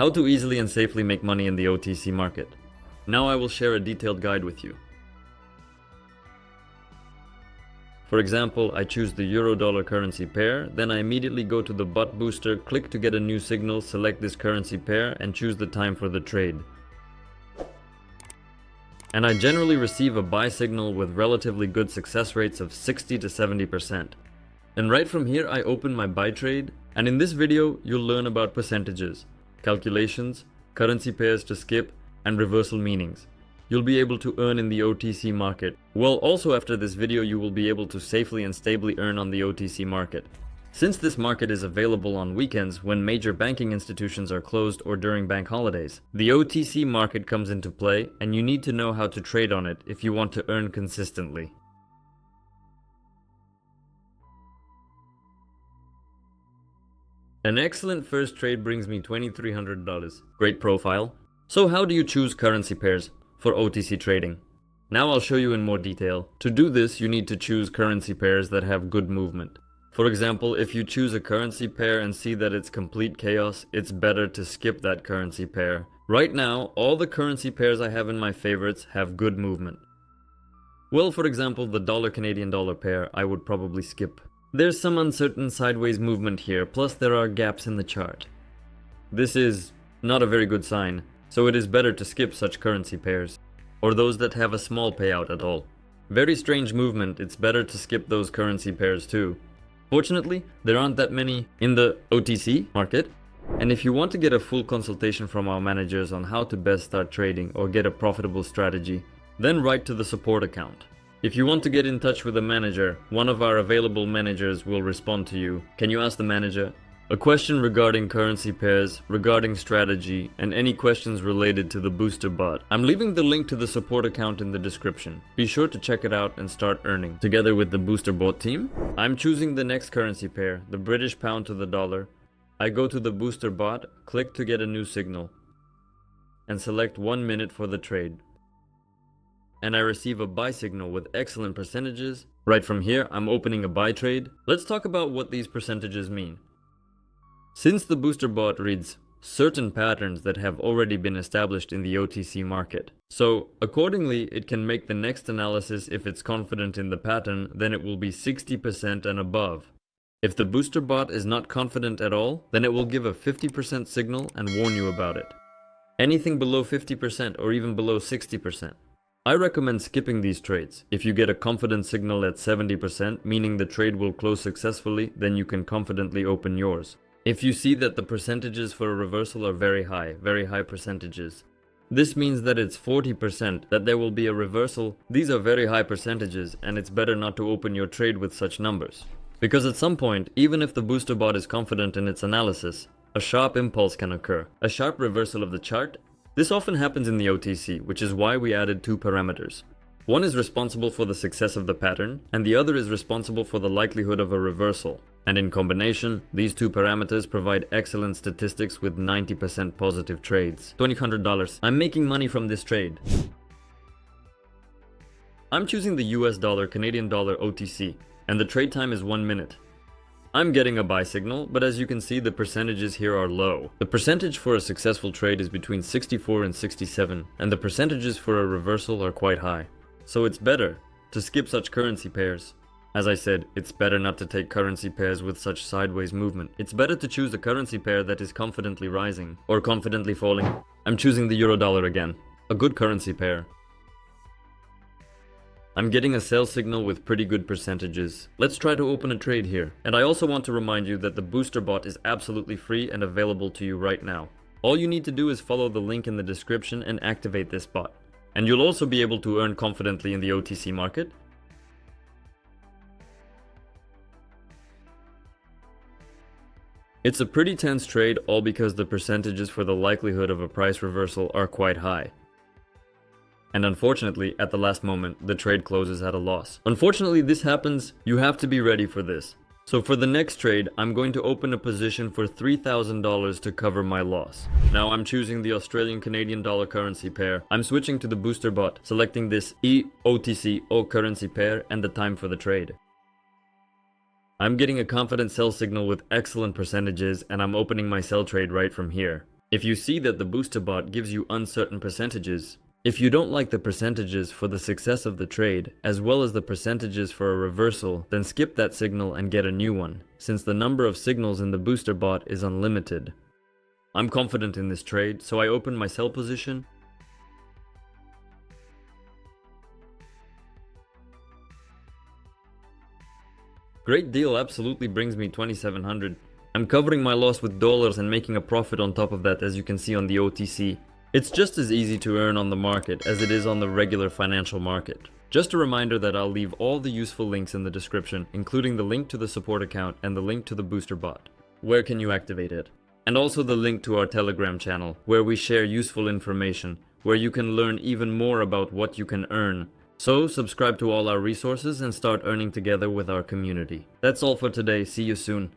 How to easily and safely make money in the OTC market. Now I will share a detailed guide with you. For example, I choose the euro-dollar currency pair, then I immediately go to the bot booster, click to get a new signal, select this currency pair and choose the time for the trade. And I generally receive a buy signal with relatively good success rates of 60 to 70%. And right from here I open my buy trade, and in this video you'll learn about percentages, calculations, currency pairs to skip, and reversal meanings. You'll be able to earn in the OTC market. Well, also after this video you will be able to safely and stably earn on the OTC market. Since this market is available on weekends when major banking institutions are closed or during bank holidays, the OTC market comes into play and you need to know how to trade on it if you want to earn consistently. An excellent first trade brings me $2,300. Great profile. So how do you choose currency pairs for OTC trading? Now I'll show you in more detail. To do this, you need to choose currency pairs that have good movement. For example, if you choose a currency pair and see that it's complete chaos, it's better to skip that currency pair. Right now, all the currency pairs I have in my favorites have good movement. Well, for example, the dollar-Canadian dollar pair, I would probably skip. There's some uncertain sideways movement here, plus there are gaps in the chart. This is not a very good sign, so it is better to skip such currency pairs, or those that have a small payout at all. Very strange movement, it's better to skip those currency pairs too. Fortunately, there aren't that many in the OTC market, and if you want to get a full consultation from our managers on how to best start trading or get a profitable strategy, then write to the support account. If you want to get in touch with a manager, one of our available managers will respond to you. Can you ask the manager a question regarding currency pairs, regarding strategy, and any questions related to the booster bot? I'm leaving the link to the support account in the description. Be sure to check it out and start earning. Together with the booster bot team, I'm choosing the next currency pair, the British pound to the dollar. I go to the booster bot, click to get a new signal, and select 1 minute for the trade. And I receive a buy signal with excellent percentages. Right from here, I'm opening a buy trade. Let's talk about what these percentages mean. Since the booster bot reads certain patterns that have already been established in the OTC market, so accordingly it can make the next analysis. If it's confident in the pattern, then it will be 60% and above. If the booster bot is not confident at all, then it will give a 50% signal and warn you about it. Anything below 50% or even below 60%. I recommend skipping these trades. If you get a confident signal at 70%, meaning the trade will close successfully, then you can confidently open yours. If you see that the percentages for a reversal are very high percentages, this means that it's 40% that there will be a reversal. These are very high percentages, and it's better not to open your trade with such numbers. Because at some point, even if the booster bot is confident in its analysis, a sharp impulse can occur, a sharp reversal of the chart. This often happens in the OTC, which is why we added two parameters. One is responsible for the success of the pattern, and the other is responsible for the likelihood of a reversal. And in combination, these two parameters provide excellent statistics with 90% positive trades. $2,100. I'm making money from this trade. I'm choosing the US dollar, Canadian dollar OTC, and the trade time is 1 minute. I'm getting a buy signal, but as you can see, the percentages here are low. The percentage for a successful trade is between 64 and 67, and the percentages for a reversal are quite high. So it's better to skip such currency pairs. As I said, it's better not to take currency pairs with such sideways movement. It's better to choose a currency pair that is confidently rising or confidently falling. I'm choosing the euro dollar again, a good currency pair. I'm getting a sell signal with pretty good percentages. Let's try to open a trade here. And I also want to remind you that the booster bot is absolutely free and available to you right now. All you need to do is follow the link in the description and activate this bot. And you'll also be able to earn confidently in the OTC market. It's a pretty tense trade, all because the percentages for the likelihood of a price reversal are quite high. And unfortunately, at the last moment, the trade closes at a loss. Unfortunately, this happens. You have to be ready for this. So for the next trade, I'm going to open a position for $3,000 to cover my loss. Now I'm choosing the Australian Canadian dollar currency pair. I'm switching to the booster bot, selecting this OTC currency pair and the time for the trade. I'm getting a confident sell signal with excellent percentages, and I'm opening my sell trade right from here. If you see that the booster bot gives you uncertain percentages, if you don't like the percentages for the success of the trade, as well as the percentages for a reversal, then skip that signal and get a new one, since the number of signals in the booster bot is unlimited. I'm confident in this trade, so I open my sell position. Great deal absolutely brings me 2,700. I'm covering my loss with dollars and making a profit on top of that, as you can see on the OTC. It's just as easy to earn on the market as it is on the regular financial market. Just a reminder that I'll leave all the useful links in the description, including the link to the support account and the link to the booster bot. Where can you activate it? And also the link to our Telegram channel, where we share useful information, where you can learn even more about what you can earn. So subscribe to all our resources and start earning together with our community. That's all for today. See you soon.